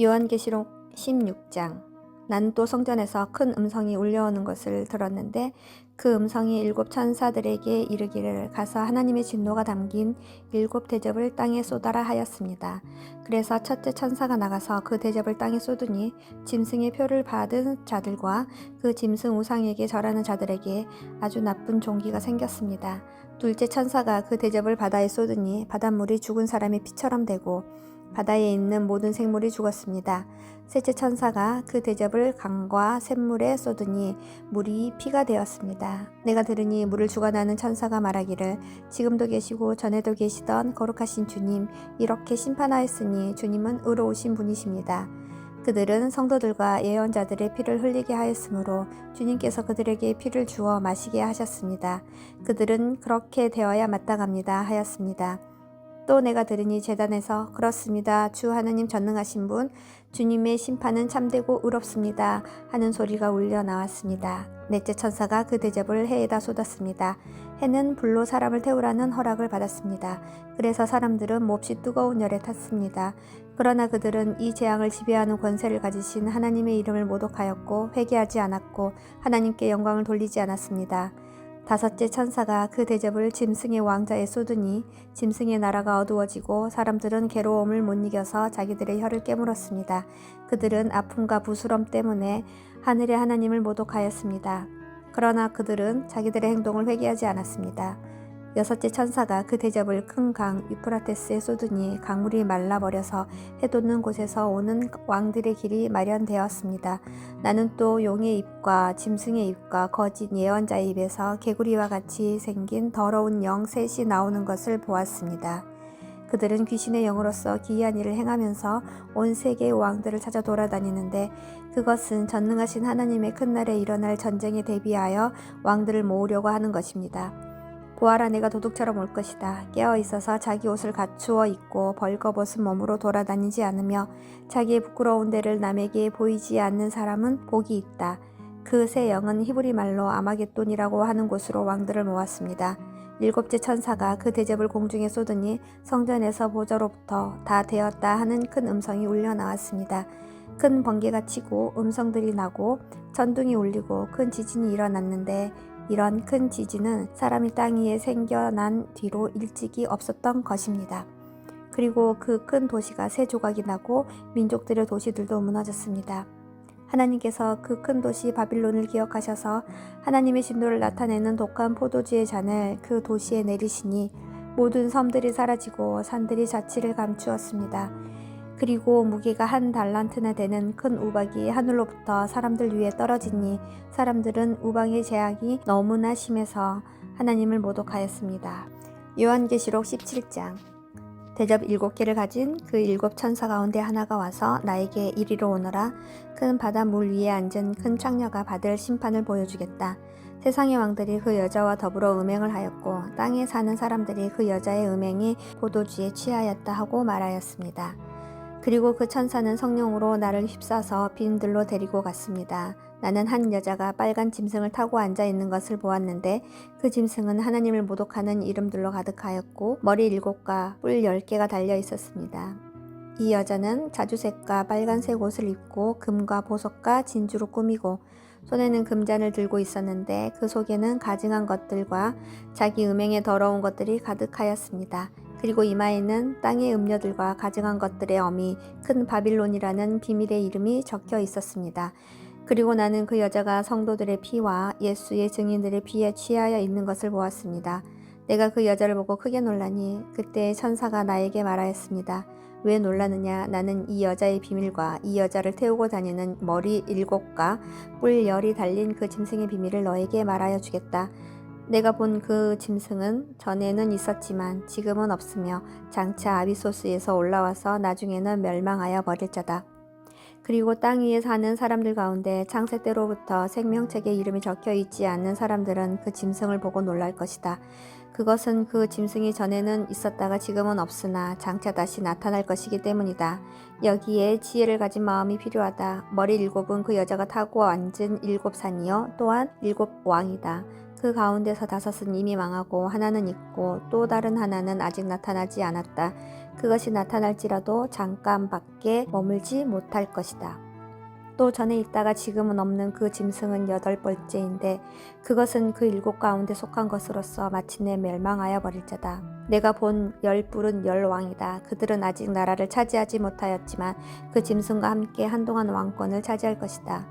요한계시록 16장. 나는 또 성전에서 큰 음성이 울려오는 것을 들었는데 그 음성이 일곱 천사들에게 이르기를 가서 하나님의 진노가 담긴 일곱 대접을 땅에 쏟아라 하였습니다. 그래서 첫째 천사가 나가서 그 대접을 땅에 쏟으니 짐승의 표를 받은 자들과 그 짐승 우상에게 절하는 자들에게 아주 나쁜 종기가 생겼습니다. 둘째 천사가 그 대접을 바다에 쏟으니 바닷물이 죽은 사람의 피처럼 되고 바다에 있는 모든 생물이 죽었습니다. 셋째 천사가 그 대접을 강과 샘물에 쏟으니 물이 피가 되었습니다. 내가 들으니 물을 주관하는 천사가 말하기를 지금도 계시고 전에도 계시던 거룩하신 주님, 이렇게 심판하였으니 주님은 의로우신 분이십니다. 그들은 성도들과 예언자들의 피를 흘리게 하였으므로 주님께서 그들에게 피를 주어 마시게 하셨습니다. 그들은 그렇게 되어야 마땅합니다 하였습니다. 또 내가 들으니 제단에서 그렇습니다. 주 하나님 전능하신 분 주님의 심판은 참되고 의롭습니다 하는 소리가 울려 나왔습니다. 넷째 천사가 그 대접을 해에다 쏟았습니다. 해는 불로 사람을 태우라는 허락을 받았습니다. 그래서 사람들은 몹시 뜨거운 열에 탔습니다. 그러나 그들은 이 재앙을 지배하는 권세를 가지신 하나님의 이름을 모독하였고 회개하지 않았고 하나님께 영광을 돌리지 않았습니다. 다섯째 천사가 그 대접을 짐승의 왕자에 쏟으니 짐승의 나라가 어두워지고 사람들은 괴로움을 못 이겨서 자기들의 혀를 깨물었습니다. 그들은 아픔과 부스럼 때문에 하늘의 하나님을 모독하였습니다. 그러나 그들은 자기들의 행동을 회개하지 않았습니다. 여섯째 천사가 그 대접을 큰 강 유프라테스에 쏟으니 강물이 말라버려서 해 돋는 곳에서 오는 왕들의 길이 마련되었습니다. 나는 또 용의 입과 짐승의 입과 거짓 예언자의 입에서 개구리와 같이 생긴 더러운 영 셋이 나오는 것을 보았습니다. 그들은 귀신의 영으로서 기이한 일을 행하면서 온 세계의 왕들을 찾아 돌아다니는데 그것은 전능하신 하나님의 큰 날에 일어날 전쟁에 대비하여 왕들을 모으려고 하는 것입니다. 보아라, 내가 도둑처럼 올 것이다. 깨어 있어서 자기 옷을 갖추어 입고 벌거벗은 몸으로 돌아다니지 않으며 자기의 부끄러운 데를 남에게 보이지 않는 사람은 복이 있다. 그 새 영은 히브리 말로 아마겟돈이라고 하는 곳으로 왕들을 모았습니다. 일곱째 천사가 그 대접을 공중에 쏟으니 성전에서 보좌로부터 다 되었다 하는 큰 음성이 울려 나왔습니다. 큰 번개가 치고 음성들이 나고 천둥이 울리고 큰 지진이 일어났는데 이런 큰 지진은 사람이 땅 위에 생겨난 뒤로 일찍이 없었던 것입니다. 그리고 그 큰 도시가 세 조각이 나고 민족들의 도시들도 무너졌습니다. 하나님께서 그 큰 도시 바빌론을 기억하셔서 하나님의 진노를 나타내는 독한 포도주의 잔을 그 도시에 내리시니 모든 섬들이 사라지고 산들이 자취를 감추었습니다. 그리고 무게가 한 달란트나 되는 큰 우박이 하늘로부터 사람들 위에 떨어지니 사람들은 우박의 재앙이 너무나 심해서 하나님을 모독하였습니다. 요한계시록 17장. 대접 7개를 가진 그 7천사 가운데 하나가 와서 나에게 이리로 오너라. 큰 바닷물 위에 앉은 큰 창녀가 받을 심판을 보여주겠다. 세상의 왕들이 그 여자와 더불어 음행을 하였고 땅에 사는 사람들이 그 여자의 음행이 포도주에 취하였다 하고 말하였습니다. 그리고 그 천사는 성령으로 나를 휩싸서 빈 들로 데리고 갔습니다. 나는 한 여자가 빨간 짐승을 타고 앉아 있는 것을 보았는데 그 짐승은 하나님을 모독하는 이름들로 가득하였고 머리 7과 뿔 10개가 달려 있었습니다. 이 여자는 자주색과 빨간색 옷을 입고 금과 보석과 진주로 꾸미고 손에는 금잔을 들고 있었는데 그 속에는 가증한 것들과 자기 음행의 더러운 것들이 가득하였습니다. 그리고 이마에는 땅의 음녀들과 가증한 것들의 어미 큰 바빌론이라는 비밀의 이름이 적혀 있었습니다. 그리고 나는 그 여자가 성도들의 피와 예수의 증인들의 피에 취하여 있는 것을 보았습니다. 내가 그 여자를 보고 크게 놀라니 그때 천사가 나에게 말하였습니다. 왜 놀라느냐? 나는 이 여자의 비밀과 이 여자를 태우고 다니는 머리 7과 뿔 10이 달린 그 짐승의 비밀을 너에게 말하여 주겠다. 내가 본 그 짐승은 전에는 있었지만 지금은 없으며 장차 아비소스에서 올라와서 나중에는 멸망하여 버릴 자다. 그리고 땅 위에 사는 사람들 가운데 창세 때로부터 생명책에 이름이 적혀 있지 않는 사람들은 그 짐승을 보고 놀랄 것이다. 그것은 그 짐승이 전에는 있었다가 지금은 없으나 장차 다시 나타날 것이기 때문이다. 여기에 지혜를 가진 마음이 필요하다. 머리 7은 그 여자가 타고 앉은 7산이요 또한 7왕이다. 그 가운데서 5은 이미 망하고 하나는 있고 또 다른 하나는 아직 나타나지 않았다. 그것이 나타날지라도 잠깐밖에 머물지 못할 것이다. 또 전에 있다가 지금은 없는 그 짐승은 8번째인데 그것은 그 7 가운데 속한 것으로서 마침내 멸망하여 버릴 자다. 내가 본 10뿔은 10왕이다. 그들은 아직 나라를 차지하지 못하였지만 그 짐승과 함께 한동안 왕권을 차지할 것이다.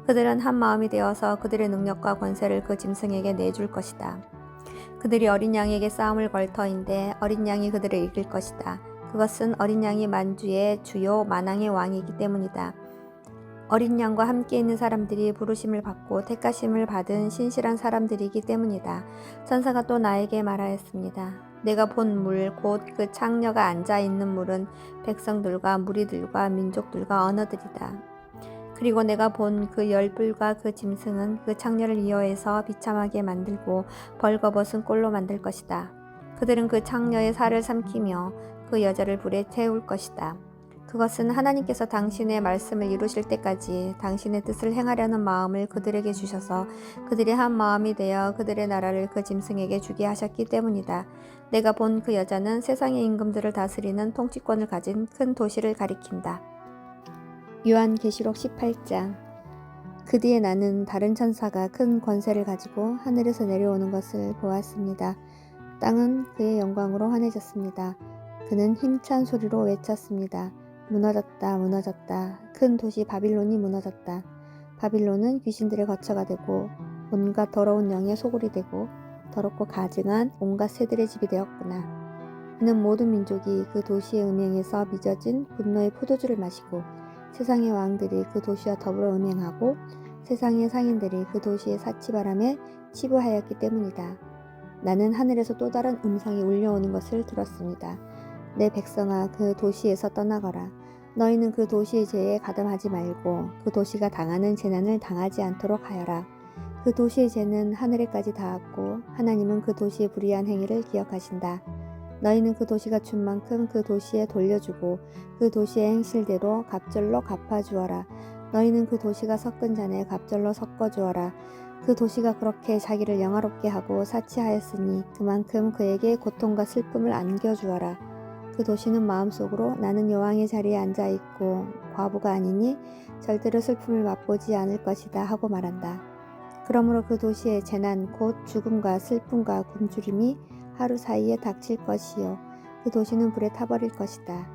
그들은 한 마음이 되어서 그들의 능력과 권세를 그 짐승에게 내줄 것이다. 그들이 어린 양에게 싸움을 걸 터인데 어린 양이 그들을 이길 것이다. 그것은 어린 양이 만주의 주요 만왕의 왕이기 때문이다. 어린 양과 함께 있는 사람들이 부르심을 받고 택하심을 받은 신실한 사람들이기 때문이다. 천사가 또 나에게 말하였습니다. 내가 본 물 곧 그 창녀가 앉아 있는 물은 백성들과 무리들과 민족들과 언어들이다. 그리고 내가 본 그 10뿔과 그 짐승은 그 창녀를 이어해서 비참하게 만들고 벌거벗은 꼴로 만들 것이다. 그들은 그 창녀의 살을 삼키며 그 여자를 불에 태울 것이다. 그것은 하나님께서 당신의 말씀을 이루실 때까지 당신의 뜻을 행하려는 마음을 그들에게 주셔서 그들이 한 마음이 되어 그들의 나라를 그 짐승에게 주게 하셨기 때문이다. 내가 본 그 여자는 세상의 임금들을 다스리는 통치권을 가진 큰 도시를 가리킨다. 요한계시록 18장. 그 뒤에 나는 다른 천사가 큰 권세를 가지고 하늘에서 내려오는 것을 보았습니다. 땅은 그의 영광으로 환해졌습니다. 그는 힘찬 소리로 외쳤습니다. 무너졌다, 무너졌다. 큰 도시 바빌론이 무너졌다. 바빌론은 귀신들의 거처가 되고 온갖 더러운 영의 소굴이 되고 더럽고 가증한 온갖 새들의 집이 되었구나. 그는 모든 민족이 그 도시의 음행에서 빚어진 분노의 포도주를 마시고 세상의 왕들이 그 도시와 더불어 음행하고 세상의 상인들이 그 도시의 사치바람에 치부하였기 때문이다. 나는 하늘에서 또 다른 음성이 울려오는 것을 들었습니다. 내 백성아, 그 도시에서 떠나거라. 너희는 그 도시의 죄에 가담하지 말고 그 도시가 당하는 재난을 당하지 않도록 하여라. 그 도시의 죄는 하늘에까지 닿았고 하나님은 그 도시의 불의한 행위를 기억하신다. 너희는 그 도시가 준 만큼 그 도시에 돌려주고 그 도시의 행실대로 갑절로 갚아주어라. 너희는 그 도시가 섞은 잔에 갑절로 섞어주어라. 그 도시가 그렇게 자기를 영화롭게 하고 사치하였으니 그만큼 그에게 고통과 슬픔을 안겨주어라. 그 도시는 마음속으로 나는 여왕의 자리에 앉아있고 과부가 아니니 절대로 슬픔을 맛보지 않을 것이다 하고 말한다. 그러므로 그 도시의 재난 곧 죽음과 슬픔과 굶주림이 하루 사이에 닥칠 것이요 그 도시는 불에 타버릴 것이다.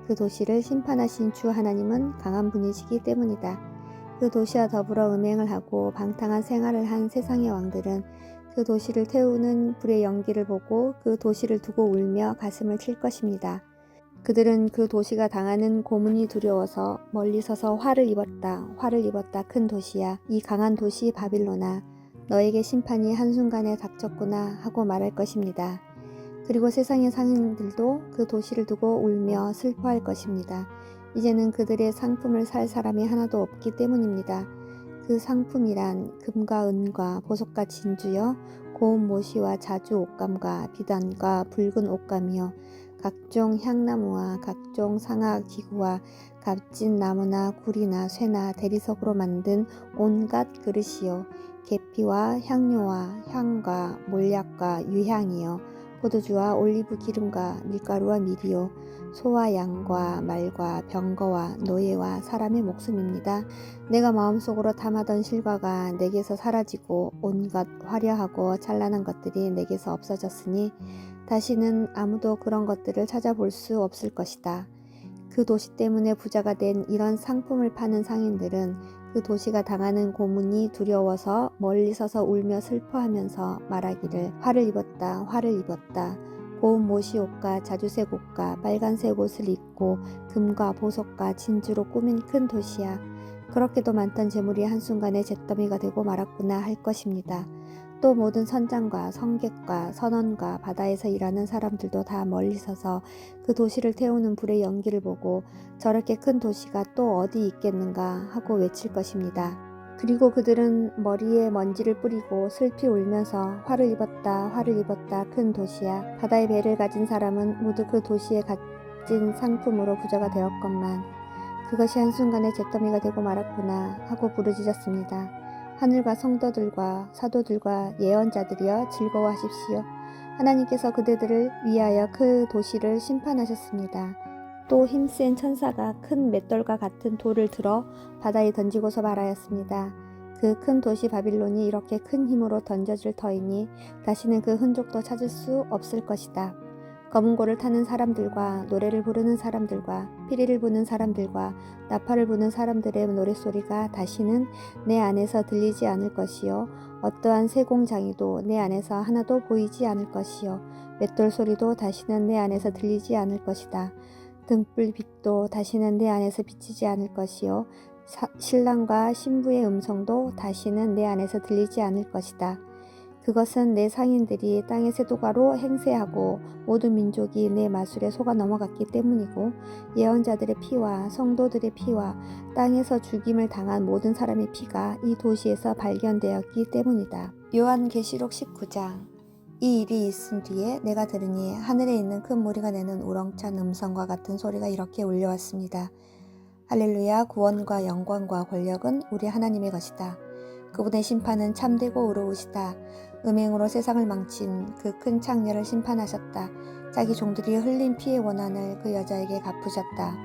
그 도시를 심판하신 주 하나님은 강한 분이시기 때문이다. 그 도시와 더불어 음행을 하고 방탕한 생활을 한 세상의 왕들은 그 도시를 태우는 불의 연기를 보고 그 도시를 두고 울며 가슴을 칠 것입니다. 그들은 그 도시가 당하는 고문이 두려워서 멀리 서서 화를 입었다. 화를 입었다. 큰 도시야. 이 강한 도시 바빌론아. 너에게 심판이 한순간에 닥쳤구나 하고 말할 것입니다. 그리고 세상의 상인들도 그 도시를 두고 울며 슬퍼할 것입니다. 이제는 그들의 상품을 살 사람이 하나도 없기 때문입니다. 그 상품이란 금과 은과 보석과 진주여 고운 모시와 자주 옷감과 비단과 붉은 옷감이여 각종 향나무와 각종 상아 기구와 값진 나무나 구리나 쇠나 대리석으로 만든 온갖 그릇이요 계피와 향료와 향과 몰약과 유향이요 포도주와 올리브 기름과 밀가루와 밀이요 소와 양과 말과 병거와 노예와 사람의 목숨입니다. 내가 마음속으로 탐하던 실과가 내게서 사라지고 온갖 화려하고 찬란한 것들이 내게서 없어졌으니 다시는 아무도 그런 것들을 찾아볼 수 없을 것이다. 그 도시 때문에 부자가 된 이런 상품을 파는 상인들은 그 도시가 당하는 고문이 두려워서 멀리 서서 울며 슬퍼하면서 말하기를 화를 입었다, 화를 입었다. 고운 모시 옷과 자주색 옷과 빨간색 옷을 입고 금과 보석과 진주로 꾸민 큰 도시야. 그렇게도 많던 재물이 한순간에 잿더미가 되고 말았구나 할 것입니다. 또 모든 선장과 성객과 선원과 바다에서 일하는 사람들도 다 멀리 서서 그 도시를 태우는 불의 연기를 보고 저렇게 큰 도시가 또 어디 있겠는가 하고 외칠 것입니다. 그리고 그들은 머리에 먼지를 뿌리고 슬피 울면서 화를 입었다, 화를 입었다, 큰 도시야. 바다의 배를 가진 사람은 모두 그 도시에 값진 상품으로 부자가 되었건만 그것이 한순간에 잿더미가 되고 말았구나 하고 부르짖었습니다. 하늘과 성도들과 사도들과 예언자들이여 즐거워하십시오. 하나님께서 그대들을 위하여 그 도시를 심판하셨습니다. 또 힘센 천사가 큰 맷돌과 같은 돌을 들어 바다에 던지고서 말하였습니다. 그 큰 도시 바빌론이 이렇게 큰 힘으로 던져질 터이니 다시는 그 흔적도 찾을 수 없을 것이다. 검은 고를 타는 사람들과 노래를 부르는 사람들과 피리를 부는 사람들과 나팔을 부는 사람들의 노랫소리가 다시는 내 안에서 들리지 않을 것이요 어떠한 세공장이도 내 안에서 하나도 보이지 않을 것이요 맷돌 소리도 다시는 내 안에서 들리지 않을 것이다. 등불빛도 다시는 내 안에서 비치지 않을 것이요 신랑과 신부의 음성도 다시는 내 안에서 들리지 않을 것이다. 그것은 내 상인들이 땅의 세도가로 행세하고 모든 민족이 내 마술에 속아 넘어갔기 때문이고 예언자들의 피와 성도들의 피와 땅에서 죽임을 당한 모든 사람의 피가 이 도시에서 발견되었기 때문이다. 요한계시록 19장. 이 일이 있은 뒤에 내가 들으니 하늘에 있는 큰 무리가 내는 우렁찬 음성과 같은 소리가 이렇게 울려왔습니다. 할렐루야, 구원과 영광과 권력은 우리 하나님의 것이다. 그분의 심판은 참되고 의로우시다. 음행으로 세상을 망친 그 큰 창녀를 심판하셨다. 자기 종들이 흘린 피의 원한을 그 여자에게 갚으셨다.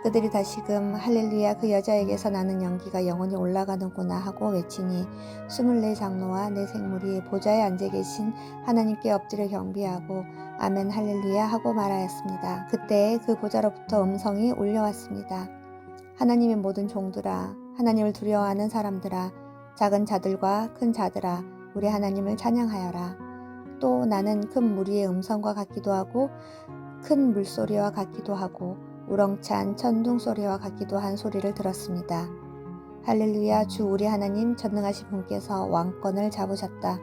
그들이 다시금 할렐루야, 그 여자에게서 나는 연기가 영원히 올라가는구나 하고 외치니 24 장로와 네 생물이 보좌에 앉아 계신 하나님께 엎드려 경배하고 아멘 할렐루야 하고 말하였습니다. 그때 그 보좌로부터 음성이 울려왔습니다. 하나님의 모든 종들아, 하나님을 두려워하는 사람들아, 작은 자들과 큰 자들아, 우리 하나님을 찬양하여라. 또 나는 큰 무리의 음성과 같기도 하고 큰 물소리와 같기도 하고 우렁찬 천둥 소리와 같기도 한 소리를 들었습니다. 할렐루야, 주 우리 하나님 전능하신 분께서 왕권을 잡으셨다.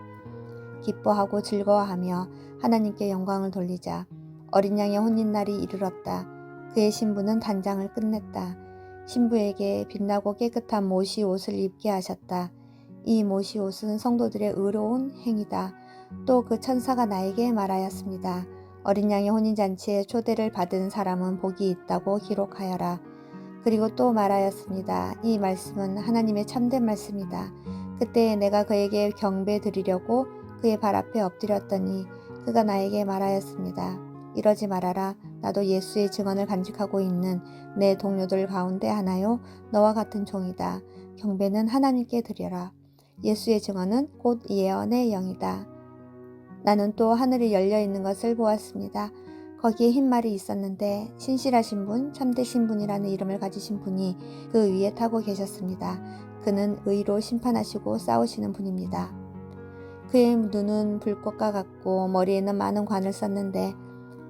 기뻐하고 즐거워하며 하나님께 영광을 돌리자. 어린 양의 혼인날이 이르렀다. 그의 신부는 단장을 끝냈다. 신부에게 빛나고 깨끗한 모시 옷을 입게 하셨다. 이 모시 옷은 성도들의 의로운 행위다. 또 그 천사가 나에게 말하였습니다. 어린 양의 혼인잔치에 초대를 받은 사람은 복이 있다고 기록하여라. 그리고 또 말하였습니다. 이 말씀은 하나님의 참된 말씀이다. 그때 내가 그에게 경배 드리려고 그의 발 앞에 엎드렸더니 그가 나에게 말하였습니다. 이러지 말아라. 나도 예수의 증언을 간직하고 있는 내 동료들 가운데 하나요. 너와 같은 종이다. 경배는 하나님께 드려라. 예수의 증언은 곧 예언의 영이다. 나는 또 하늘이 열려 있는 것을 보았습니다. 거기에 흰 말이 있었는데 신실하신 분, 참되신 분이라는 이름을 가지신 분이 그 위에 타고 계셨습니다. 그는 의로 심판하시고 싸우시는 분입니다. 그의 눈은 불꽃과 같고 머리에는 많은 관을 썼는데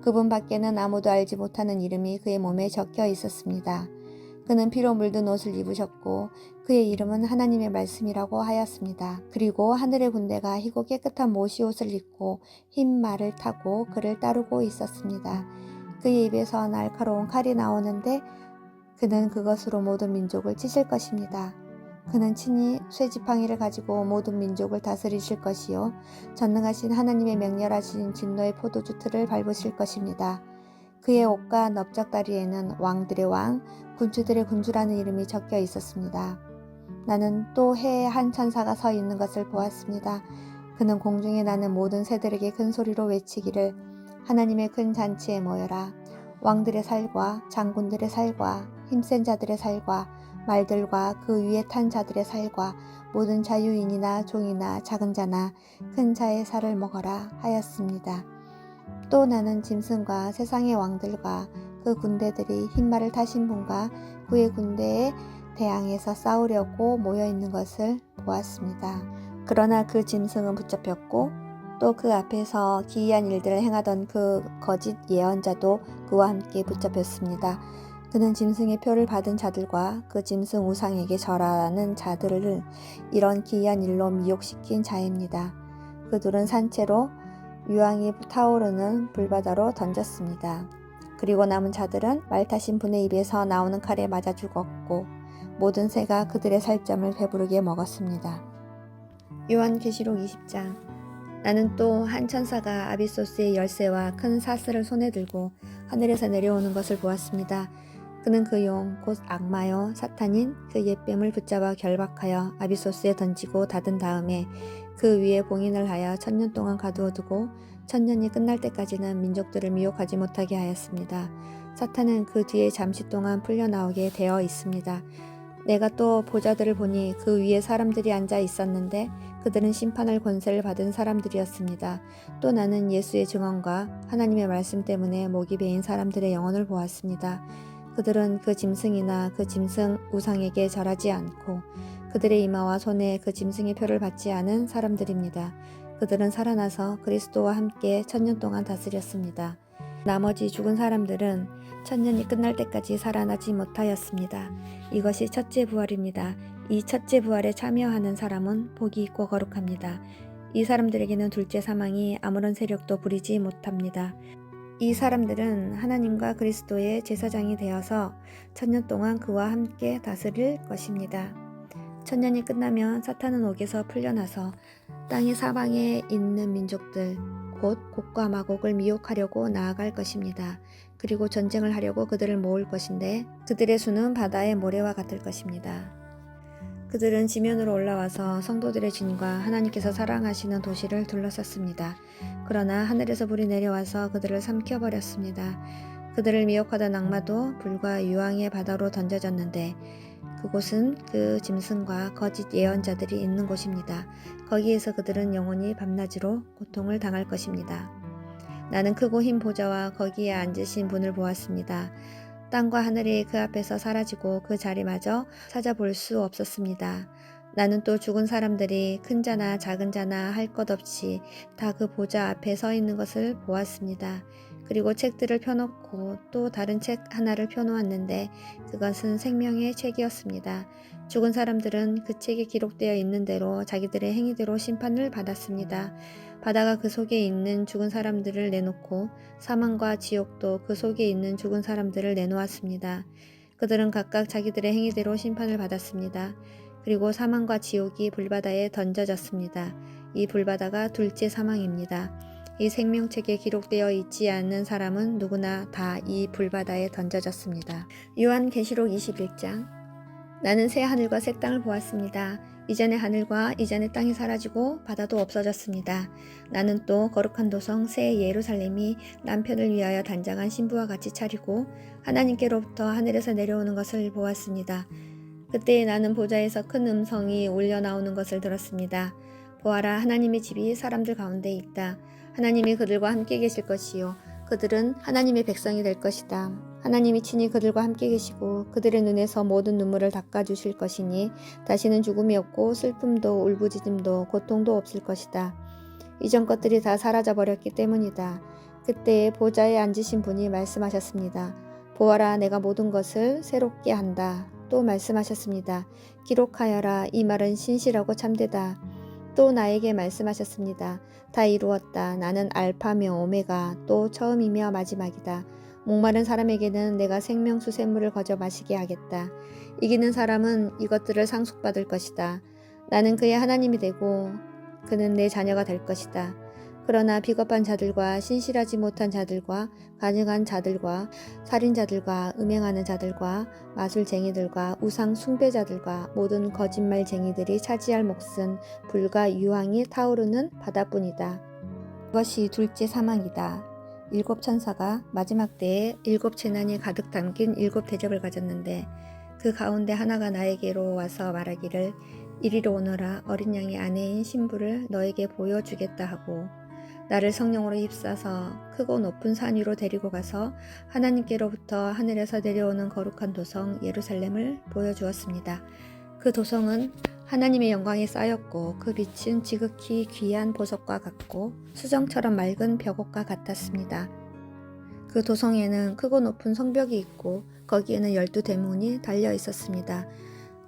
그분 밖에는 아무도 알지 못하는 이름이 그의 몸에 적혀 있었습니다. 그는 피로 물든 옷을 입으셨고 그의 이름은 하나님의 말씀이라고 하였습니다. 그리고 하늘의 군대가 희고 깨끗한 모시 옷을 입고 흰 말을 타고 그를 따르고 있었습니다. 그의 입에서 날카로운 칼이 나오는데 그는 그것으로 모든 민족을 치실 것입니다. 그는 친히 쇠지팡이를 가지고 모든 민족을 다스리실 것이요 전능하신 하나님의 맹렬하신 진노의 포도주 틀을 밟으실 것입니다. 그의 옷과 넓적다리에는 왕들의 왕, 군주들의 군주라는 이름이 적혀 있었습니다. 나는 또 해에 한 천사가 서 있는 것을 보았습니다. 그는 공중에 나는 모든 새들에게 큰 소리로 외치기를 하나님의 큰 잔치에 모여라. 왕들의 살과 장군들의 살과 힘센 자들의 살과 말들과 그 위에 탄 자들의 살과 모든 자유인이나 종이나 작은 자나 큰 자의 살을 먹어라 하였습니다. 또 나는 짐승과 세상의 왕들과 그 군대들이 흰말을 타신 분과 그의 군대에 대항해서 싸우려고 모여 있는 것을 보았습니다. 그러나 그 짐승은 붙잡혔고 또 그 앞에서 기이한 일들을 행하던 그 거짓 예언자도 그와 함께 붙잡혔습니다. 그는 짐승의 표를 받은 자들과 그 짐승 우상에게 절하는 자들을 이런 기이한 일로 미혹시킨 자입니다. 그 둘은 산채로 유황이 타오르는 불바다로 던졌습니다. 그리고 남은 자들은 말 타신 분의 입에서 나오는 칼에 맞아 죽었고 모든 새가 그들의 살점을 배부르게 먹었습니다. 요한계시록 20장. 나는 또 한 천사가 아비소스의 열쇠와 큰 사슬을 손에 들고 하늘에서 내려오는 것을 보았습니다. 그는 그 용 곧 악마요 사탄인 그 옛뱀을 붙잡아 결박하여 아비소스에 던지고 닫은 다음에 그 위에 봉인을 하여 1000년 동안 가두어 두고 1000년이 끝날 때까지는 민족들을 미혹하지 못하게 하였습니다. 사탄은 그 뒤에 잠시 동안 풀려나오게 되어 있습니다. 내가 또 보좌들을 보니 그 위에 사람들이 앉아 있었는데 그들은 심판할 권세를 받은 사람들이었습니다. 또 나는 예수의 증언과 하나님의 말씀 때문에 목이 베인 사람들의 영혼을 보았습니다. 그들은 그 짐승이나 그 짐승 우상에게 절하지 않고 그들의 이마와 손에 그 짐승의 표를 받지 않은 사람들입니다. 그들은 살아나서 그리스도와 함께 1000년 동안 다스렸습니다. 나머지 죽은 사람들은 1000년이 끝날 때까지 살아나지 못하였습니다. 이것이 첫째 부활입니다. 이 첫째 부활에 참여하는 사람은 복이 있고 거룩합니다. 이 사람들에게는 둘째 사망이 아무런 세력도 부리지 못합니다. 이 사람들은 하나님과 그리스도의 제사장이 되어서 1000년 동안 그와 함께 다스릴 것입니다. 1000년이 끝나면 사탄은 옥에서 풀려나서 땅의 사방에 있는 민족들 곧 곡과 마곡을 미혹하려고 나아갈 것입니다. 그리고 전쟁을 하려고 그들을 모을 것인데 그들의 수는 바다의 모래와 같을 것입니다. 그들은 지면으로 올라와서 성도들의 진과 하나님께서 사랑하시는 도시를 둘러쌌습니다. 그러나 하늘에서 불이 내려와서 그들을 삼켜버렸습니다. 그들을 미혹하던 악마도 불과 유황의 바다로 던져졌는데 그곳은 그 짐승과 거짓 예언자들이 있는 곳입니다. 거기에서 그들은 영원히 밤낮으로 고통을 당할 것입니다. 나는 크고 흰 보좌와 거기에 앉으신 분을 보았습니다. 땅과 하늘이 그 앞에서 사라지고 그 자리마저 찾아볼 수 없었습니다. 나는 또 죽은 사람들이 큰 자나 작은 자나 할 것 없이 다 그 보좌 앞에 서 있는 것을 보았습니다. 그리고 책들을 펴놓고 또 다른 책 하나를 펴놓았는데 그것은 생명의 책이었습니다. 죽은 사람들은 그 책에 기록되어 있는 대로 자기들의 행위대로 심판을 받았습니다. 바다가 그 속에 있는 죽은 사람들을 내놓고 사망과 지옥도 그 속에 있는 죽은 사람들을 내놓았습니다. 그들은 각각 자기들의 행위대로 심판을 받았습니다. 그리고 사망과 지옥이 불바다에 던져졌습니다. 이 불바다가 둘째 사망입니다. 이 생명책에 기록되어 있지 않는 사람은 누구나 다 이 불바다에 던져졌습니다. 요한계시록 21장. 나는 새 하늘과 새 땅을 보았습니다. 이전의 하늘과 이전의 땅이 사라지고 바다도 없어졌습니다. 나는 또 거룩한 도성 새 예루살렘이 남편을 위하여 단장한 신부와 같이 차리고 하나님께로부터 하늘에서 내려오는 것을 보았습니다. 그때 나는 보좌에서 큰 음성이 울려 나오는 것을 들었습니다. 보아라, 하나님의 집이 사람들 가운데 있다. 하나님이 그들과 함께 계실 것이요 그들은 하나님의 백성이 될 것이다. 하나님이 친히 그들과 함께 계시고 그들의 눈에서 모든 눈물을 닦아주실 것이니 다시는 죽음이 없고 슬픔도 울부짖음도 고통도 없을 것이다. 이전 것들이 다 사라져버렸기 때문이다. 그때 보좌에 앉으신 분이 말씀하셨습니다. 보아라, 내가 모든 것을 새롭게 한다. 또 말씀하셨습니다. 기록하여라. 이 말은 신실하고 참되다. 또 나에게 말씀하셨습니다. 다 이루었다. 나는 알파며 오메가 또 처음이며 마지막이다. 목마른 사람에게는 내가 생명수 샘물을 거저 마시게 하겠다. 이기는 사람은 이것들을 상속받을 것이다. 나는 그의 하나님이 되고 그는 내 자녀가 될 것이다. 그러나 비겁한 자들과 신실하지 못한 자들과 간증한 자들과 살인자들과 음행하는 자들과 마술쟁이들과 우상 숭배자들과 모든 거짓말쟁이들이 차지할 몫은 불과 유황이 타오르는 바다뿐이다. 그것이 둘째 사망이다. 7천사가 마지막 때에 7재난이 가득 담긴 7대접을 가졌는데 그 가운데 하나가 나에게로 와서 말하기를 이리로 오너라. 어린 양의 아내인 신부를 너에게 보여주겠다 하고 나를 성령으로 휩싸서 크고 높은 산 위로 데리고 가서 하나님께로부터 하늘에서 내려오는 거룩한 도성 예루살렘을 보여주었습니다. 그 도성은 하나님의 영광이 쌓였고 그 빛은 지극히 귀한 보석과 같고 수정처럼 맑은 벽옥과 같았습니다. 그 도성에는 크고 높은 성벽이 있고 거기에는 12대문이 달려 있었습니다.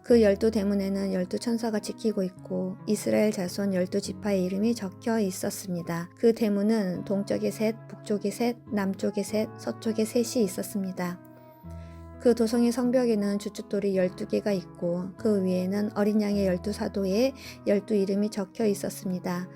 그 12대문에는 12천사가 지키고 있고 이스라엘 자손 12지파의 이름이 적혀 있었습니다. 그 대문은 동쪽에 셋, 북쪽에 셋, 남쪽에 셋, 서쪽에 셋이 있었습니다. 그 도성의 성벽에는 주춧돌이 12개가 있고 그 위에는 어린 양의 12사도의 12 이름이 적혀 있었습니다.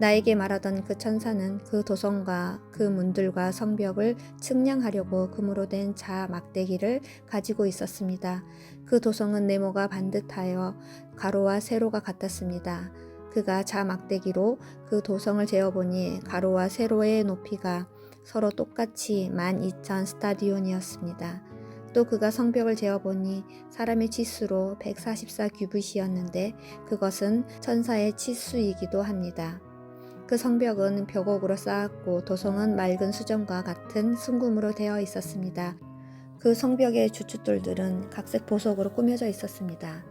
나에게 말하던 그 천사는 그 도성과 그 문들과 성벽을 측량하려고 금으로 된 자 막대기를 가지고 있었습니다. 그 도성은 네모가 반듯하여 가로와 세로가 같았습니다. 그가 자막대기로 그 도성을 재어보니 가로와 세로의 높이가 서로 똑같이 12,000 스타디온이었습니다. 또 그가 성벽을 재어보니 사람의 치수로 144 규빗이었는데 그것은 천사의 치수이기도 합니다. 그 성벽은 벽옥으로 쌓았고 도성은 맑은 수정과 같은 순금으로 되어 있었습니다. 그 성벽의 주춧돌들은 각색 보석으로 꾸며져 있었습니다.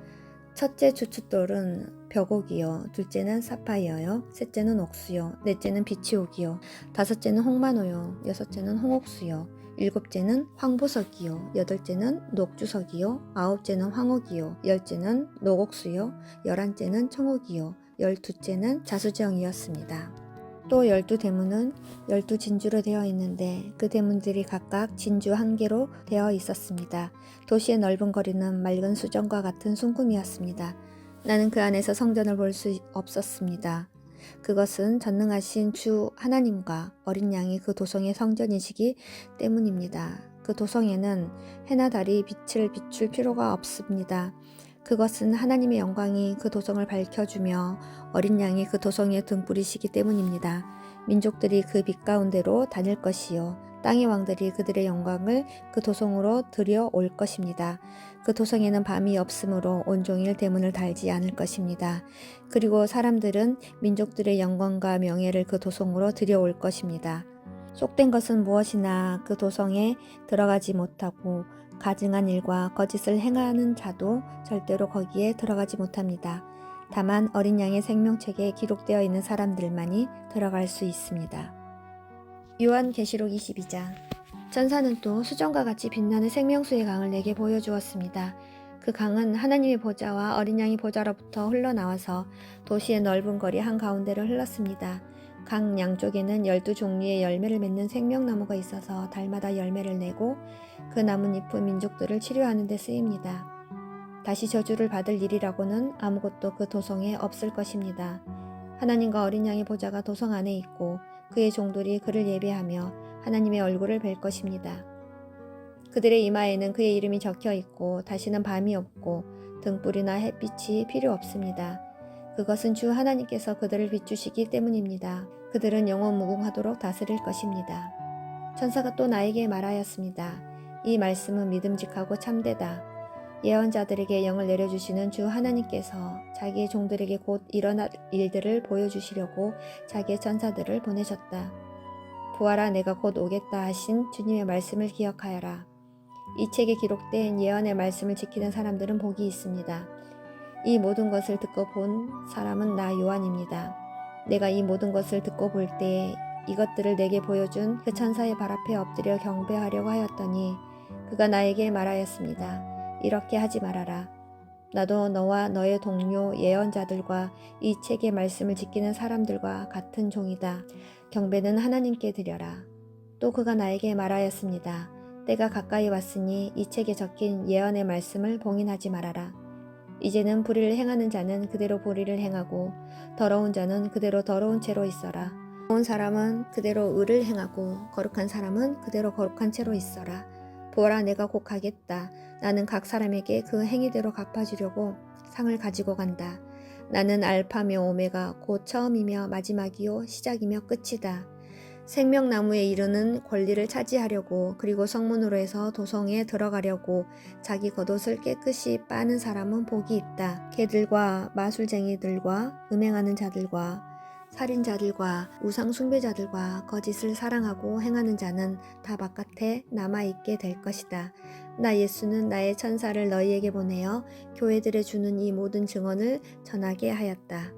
첫째 주춧돌은 벽옥이요, 둘째는 사파이어요, 셋째는 옥수요, 넷째는 비치옥이요, 다섯째는 홍마노요, 여섯째는 홍옥수요, 일곱째는 황보석이요, 여덟째는 녹주석이요, 아홉째는 황옥이요, 열째는 녹옥수요, 열한째는 청옥이요, 열두째는 자수정이었습니다. 또 12대문은 12진주로 되어 있는데 그 대문들이 각각 진주 한 개로 되어 있었습니다. 도시의 넓은 거리는 맑은 수정과 같은 순금이었습니다. 나는 그 안에서 성전을 볼 수 없었습니다. 그것은 전능하신 주 하나님과 어린 양이 그 도성의 성전이시기 때문입니다. 그 도성에는 해나 달이 빛을 비출 필요가 없습니다. 그것은 하나님의 영광이 그 도성을 밝혀주며 어린 양이 그 도성의 등불이시기 때문입니다. 민족들이 그 빛 가운데로 다닐 것이요, 땅의 왕들이 그들의 영광을 그 도성으로 들여올 것입니다. 그 도성에는 밤이 없으므로 온종일 대문을 달지 않을 것입니다. 그리고 사람들은 민족들의 영광과 명예를 그 도성으로 들여올 것입니다. 속된 것은 무엇이나 그 도성에 들어가지 못하고 가증한 일과 거짓을 행하는 자도 절대로 거기에 들어가지 못합니다. 다만 어린 양의 생명책에 기록되어 있는 사람들만이 들어갈 수 있습니다. 요한계시록 22장. 천사는 또 수정과 같이 빛나는 생명수의 강을 내게 보여주었습니다. 그 강은 하나님의 보좌와 어린 양의 보좌로부터 흘러나와서 도시의 넓은 거리 한가운데를 흘렀습니다. 강 양쪽에는 12종류의 열매를 맺는 생명나무가 있어서 달마다 열매를 내고 그 나뭇잎은 민족들을 치료하는 데 쓰입니다. 다시 저주를 받을 일이라고는 아무것도 그 도성에 없을 것입니다. 하나님과 어린 양의 보좌가 도성 안에 있고 그의 종들이 그를 예배하며 하나님의 얼굴을 뵐 것입니다. 그들의 이마에는 그의 이름이 적혀 있고 다시는 밤이 없고 등불이나 햇빛이 필요 없습니다. 그것은 주 하나님께서 그들을 비추시기 때문입니다. 그들은 영원 무궁하도록 다스릴 것입니다. 천사가 또 나에게 말하였습니다. 이 말씀은 믿음직하고 참되다. 예언자들에게 영을 내려주시는 주 하나님께서 자기의 종들에게 곧 일어날 일들을 보여주시려고 자기의 천사들을 보내셨다. 보아라, 내가 곧 오겠다 하신 주님의 말씀을 기억하여라. 이 책에 기록된 예언의 말씀을 지키는 사람들은 복이 있습니다. 이 모든 것을 듣고 본 사람은 나 요한입니다. 내가 이 모든 것을 듣고 볼 때에 이것들을 내게 보여준 그 천사의 발 앞에 엎드려 경배하려고 하였더니 그가 나에게 말하였습니다. 이렇게 하지 말아라. 나도 너와 너의 동료 예언자들과 이 책의 말씀을 지키는 사람들과 같은 종이다. 경배는 하나님께 드려라. 또 그가 나에게 말하였습니다. 때가 가까이 왔으니 이 책에 적힌 예언의 말씀을 봉인하지 말아라. 이제는 불의를 행하는 자는 그대로 불의를 행하고 더러운 자는 그대로 더러운 채로 있어라. 좋은 사람은 그대로 의를 행하고 거룩한 사람은 그대로 거룩한 채로 있어라. 보아라, 내가 곧 가겠다. 나는 각 사람에게 그 행위대로 갚아주려고 상을 가지고 간다. 나는 알파며 오메가 곧 처음이며 마지막이요 시작이며 끝이다. 생명나무에 이르는 권리를 차지하려고 그리고 성문으로 해서 도성에 들어가려고 자기 겉옷을 깨끗이 빠는 사람은 복이 있다. 개들과 마술쟁이들과 음행하는 자들과 살인자들과 우상 숭배자들과 거짓을 사랑하고 행하는 자는 다 바깥에 남아있게 될 것이다. 나 예수는 나의 천사를 너희에게 보내어 교회들에 주는 이 모든 증언을 전하게 하였다.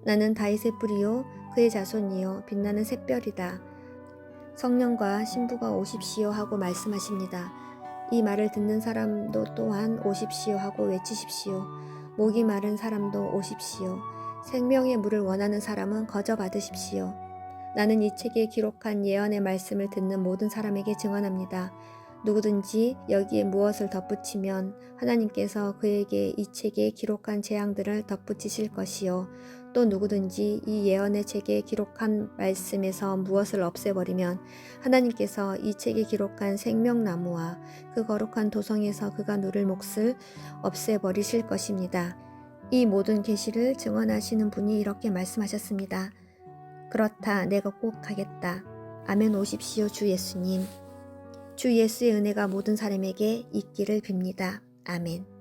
나는 다윗의 뿌리요 그의 자손이요 빛나는 샛별이다. 성령과 신부가 오십시오 하고 말씀하십니다. 이 말을 듣는 사람도 또한 오십시오 하고 외치십시오. 목이 마른 사람도 오십시오. 생명의 물을 원하는 사람은 거저 받으십시오. 나는 이 책에 기록한 예언의 말씀을 듣는 모든 사람에게 증언합니다. 누구든지 여기에 무엇을 덧붙이면 하나님께서 그에게 이 책에 기록한 재앙들을 덧붙이실 것이요. 또 누구든지 이 예언의 책에 기록한 말씀에서 무엇을 없애버리면 하나님께서 이 책에 기록한 생명나무와 그 거룩한 도성에서 그가 누릴 몫을 없애버리실 것입니다. 이 모든 계시를 증언하시는 분이 이렇게 말씀하셨습니다. 그렇다, 내가 꼭 하겠다. 아멘 오십시오, 주 예수님. 주 예수의 은혜가 모든 사람에게 있기를 빕니다. 아멘.